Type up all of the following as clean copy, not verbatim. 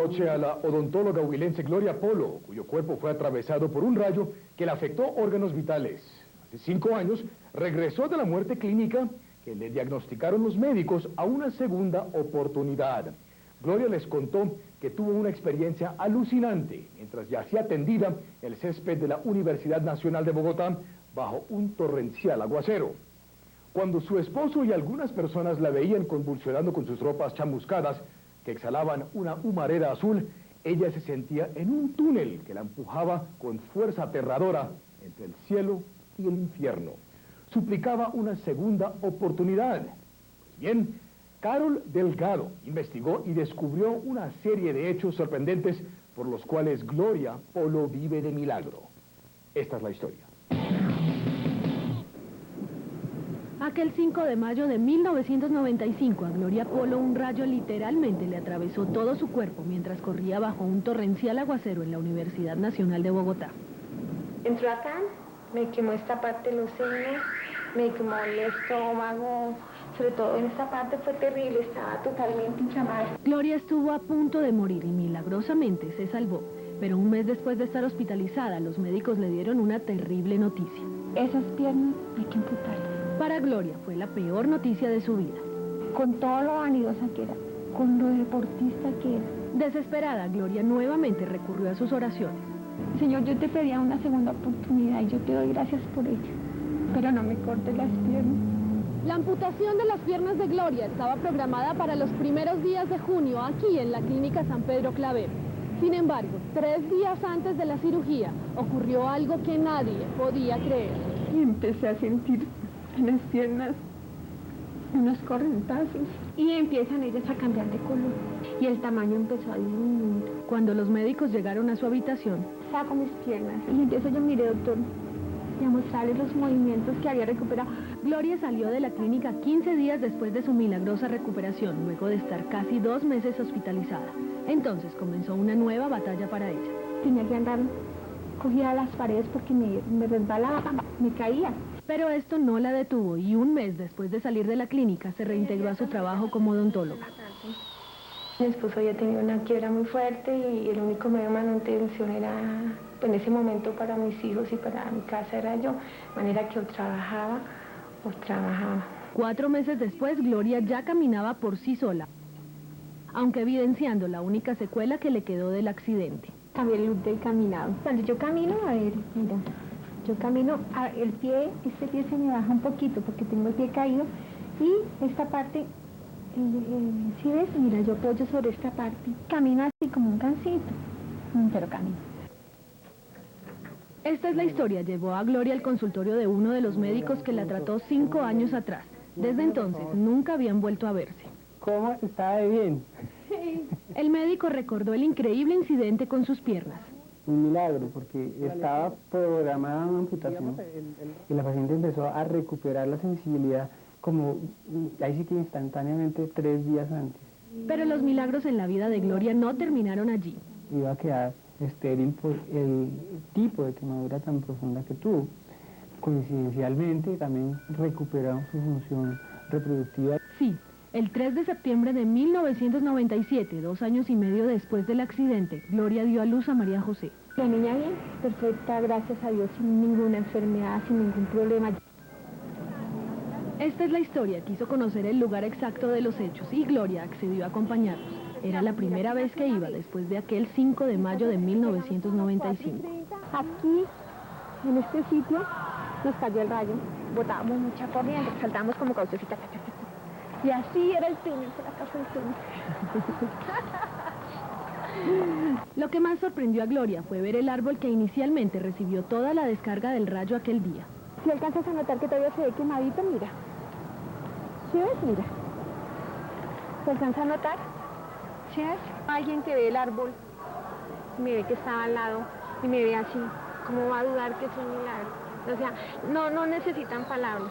noche a la odontóloga huilense Gloria Polo, cuyo cuerpo fue atravesado por un rayo que le afectó órganos vitales. Hace 5 años regresó de la muerte clínica que le diagnosticaron los médicos a una segunda oportunidad. Gloria les contó que tuvo una experiencia alucinante mientras yacía tendida en el césped de la Universidad Nacional de Bogotá bajo un torrencial aguacero. Cuando su esposo y algunas personas la veían convulsionando con sus ropas chamuscadas, que exhalaban una humareda azul, ella se sentía en un túnel que la empujaba con fuerza aterradora entre el cielo y el infierno. Suplicaba una segunda oportunidad. Pues bien, Carol Delgado investigó y descubrió una serie de hechos sorprendentes por los cuales Gloria Polo vive de milagro. Esta es la historia. Aquel 5 de mayo de 1995, a Gloria Polo un rayo literalmente le atravesó todo su cuerpo mientras corría bajo un torrencial aguacero en la Universidad Nacional de Bogotá. Entró acá, me quemó esta parte de los senos, me quemó el estómago, sobre todo en esta parte fue terrible, estaba totalmente inflamada. Gloria estuvo a punto de morir y milagrosamente se salvó, pero un mes después de estar hospitalizada, los médicos le dieron una terrible noticia. Esas piernas hay que amputarlas. Para Gloria fue la peor noticia de su vida. Con todo lo vanidosa que era, con lo deportista que era. Desesperada, Gloria nuevamente recurrió a sus oraciones. Señor, yo te pedía una segunda oportunidad y yo te doy gracias por ella, pero no me cortes las piernas. La amputación de las piernas de Gloria estaba programada para los primeros días de junio aquí en la Clínica San Pedro Claver. Sin embargo, 3 días antes de la cirugía ocurrió algo que nadie podía creer. Y empecé a sentir en las piernas unos correntazos y empiezan ellas a cambiar de color y el tamaño empezó a disminuir. Cuando los médicos llegaron a su habitación, saco mis piernas y empiezo yo, mire doctor, y a mostrarles los movimientos que había recuperado. Gloria salió de la clínica 15 días después de su milagrosa recuperación, luego de estar casi 2 meses hospitalizada. Entonces comenzó una nueva batalla para ella. Tenía que andar cogida a las paredes porque me resbalaba, me caía. Pero esto no la detuvo y un mes después de salir de la clínica se reintegró a su trabajo como odontóloga. Mi esposo había tenido una quiebra muy fuerte y el único medio de manutención era, en ese momento para mis hijos y para mi casa era yo, de manera que o trabajaba o trabajaba. 4 meses después, Gloria ya caminaba por sí sola, aunque evidenciando la única secuela que le quedó del accidente. Cambié el look del caminado. Cuando yo camino, a ver, mira, yo camino, el pie, este pie se me baja un poquito porque tengo el pie caído y esta parte, si ves, mira, yo apoyo sobre esta parte. Camino así como un cancito, pero camino. Esta es la historia. Llevó a Gloria al consultorio de uno de los médicos que la trató 5 años atrás. Desde entonces nunca habían vuelto a verse. ¿Cómo está de bien? El médico recordó el increíble incidente con sus piernas. Un milagro, porque estaba programada una amputación y la paciente empezó a recuperar la sensibilidad como, ahí sí que instantáneamente 3 días antes. Pero los milagros en la vida de Gloria no terminaron allí. Iba a quedar estéril por el tipo de quemadura tan profunda que tuvo. Coincidencialmente también recuperaron su función reproductiva. Sí, el 3 de septiembre de 1997, 2 años y medio después del accidente, Gloria dio a luz a María José. La niña bien, perfecta, gracias a Dios, sin ninguna enfermedad, sin ningún problema. Esta es la historia. Quiso conocer el lugar exacto de los hechos y Gloria accedió a acompañarnos. Era la primera vez que iba después de aquel 5 de mayo de 1995. Aquí, en este sitio, nos cayó el rayo. Botábamos mucha corriente, saltábamos como caucecita. Y así era el túnel, por acá fue el túnel. Lo que más sorprendió a Gloria fue ver el árbol que inicialmente recibió toda la descarga del rayo aquel día. Si alcanzas a notar que todavía se ve quemadito, mira. ¿Sí ves? Mira. ¿Se alcanza a notar? ¿Sí ves? Alguien que ve el árbol, me ve que estaba al lado y me ve así. ¿Cómo va a dudar que es un milagro? O sea, no necesitan palabras.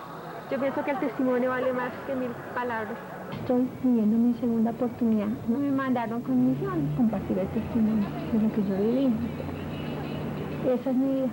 Yo pienso que el testimonio vale más que 1000 palabras. Estoy viviendo mi segunda oportunidad. Me mandaron con misión compartir el testimonio de lo que yo viví. Esa es mi vida.